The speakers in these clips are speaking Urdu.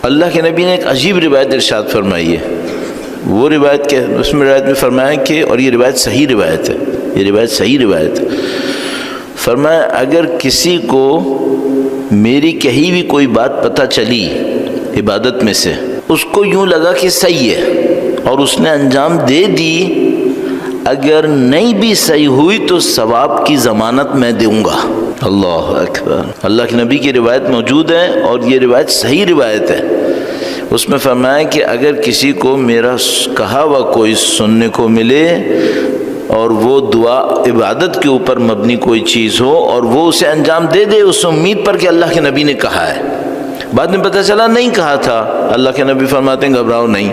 اللہ کے نبی نے ایک عجیب روایت ارشاد فرمائی ہے، وہ روایت کے اس میں روایت میں فرمایا کہ، اور یہ روایت صحیح روایت ہے، یہ روایت صحیح روایت ہے، فرمایا اگر کسی کو میری کہی ہوئی کوئی بات پتہ چلی عبادت میں سے، اس کو یوں لگا کہ صحیح ہے اور اس نے انجام دے دی، اگر نہیں بھی صحیح ہوئی تو ثواب کی ضمانت میں دوں گا۔ اللہ اکبر، اللہ کے نبی کی روایت موجود ہے اور یہ روایت صحیح روایت ہے۔ اس میں فرمایا کہ اگر کسی کو میرا کہا ہوا کوئی سننے کو ملے اور وہ دعا عبادت کے اوپر مبنی کوئی چیز ہو اور وہ اسے انجام دے دے اس امید پر کہ اللہ کے نبی نے کہا ہے، بعد میں پتہ چلا نہیں کہا تھا، اللہ کے نبی فرماتے ہیں گھبراؤ نہیں،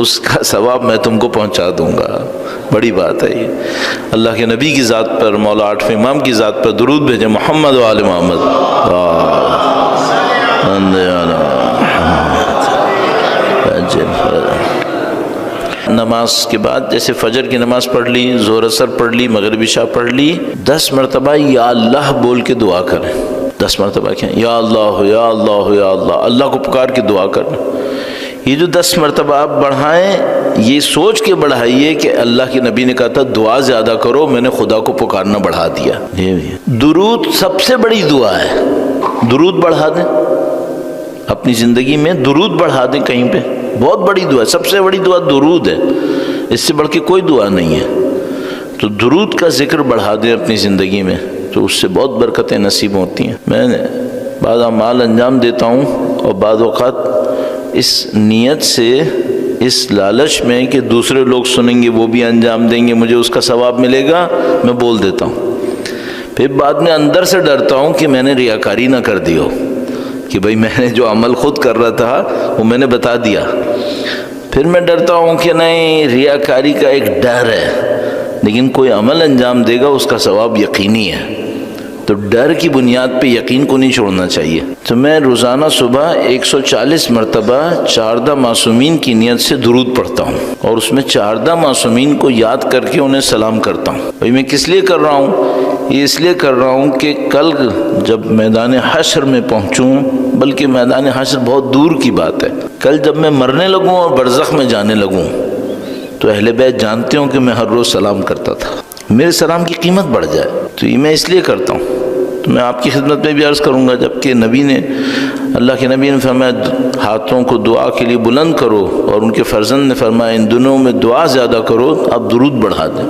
اس کا ثواب میں تم کو پہنچا دوں گا۔ بڑی بات ہے یہ۔ اللہ کے نبی کی ذات پر، مولا آٹھویں امام کی ذات پر درود بھیجیں، محمد و آل محمد۔ نماز کے بعد جیسے فجر کی نماز پڑھ لی، ظہر اثر پڑھ لی، مغرب عشاء پڑھ لی، 10 مرتبہ یا اللہ بول کے دعا کریں۔ 10 مرتبہ کیا؟ یا اللہ یا اللہ یا اللہ، اللہ کو پکار کے دعا کرنا۔ یہ جو 10 مرتبہ آپ بڑھائیں، یہ سوچ کے بڑھائیے کہ اللہ کے نبی نے کہا تھا دعا زیادہ کرو، میں نے خدا کو پکارنا بڑھا دیا۔ درود سب سے بڑی دعا ہے، درود بڑھا دیں اپنی زندگی میں، درود بڑھا دیں کہیں پہ، بہت بڑی دعا ہے، سب سے بڑی دعا درود ہے، اس سے بڑھ کے کوئی دعا نہیں ہے۔ تو درود کا ذکر بڑھا دیں اپنی زندگی میں تو اس سے بہت برکتیں نصیب ہوتی ہیں۔ میں بعض اعمال انجام دیتا ہوں اور بعض اوقات اس نیت سے، اس لالچ میں کہ دوسرے لوگ سنیں گے وہ بھی انجام دیں گے، مجھے اس کا ثواب ملے گا، میں بول دیتا ہوں۔ پھر بعد میں اندر سے ڈرتا ہوں کہ میں نے ریاکاری نہ کر دی ہو، کہ بھئی میں نے جو عمل خود کر رہا تھا وہ میں نے بتا دیا۔ پھر میں ڈرتا ہوں کہ نہیں، ریاکاری کا ایک ڈر ہے، لیکن کوئی عمل انجام دے گا اس کا ثواب یقینی ہے، تو ڈر کی بنیاد پہ یقین کو نہیں چھوڑنا چاہیے۔ تو میں روزانہ صبح 140 مرتبہ 14 معصومین کی نیت سے درود پڑھتا ہوں اور اس میں 14 معصومین کو یاد کر کے انہیں سلام کرتا ہوں۔ بھئی میں کس لیے کر رہا ہوں؟ یہ اس لیے کر رہا ہوں کہ کل جب میدان حشر میں پہنچوں، بلکہ میدان حشر بہت دور کی بات ہے، کل جب میں مرنے لگوں اور برزخ میں جانے لگوں تو اہل بیت جانتے ہوں کہ میں ہر روز سلام کرتا تھا، میرے سلام کی قیمت بڑھ جائے، تو یہ میں اس لیے کرتا ہوں۔ تو میں آپ کی خدمت میں بھی عرض کروں گا، جبکہ نبی نے، اللہ کے نبی نے فرمایا ہاتھوں کو دعا کے لیے بلند کرو، اور ان کے فرزند نے فرمایا ان دنوں میں دعا زیادہ کرو، آپ درود بڑھا دیں۔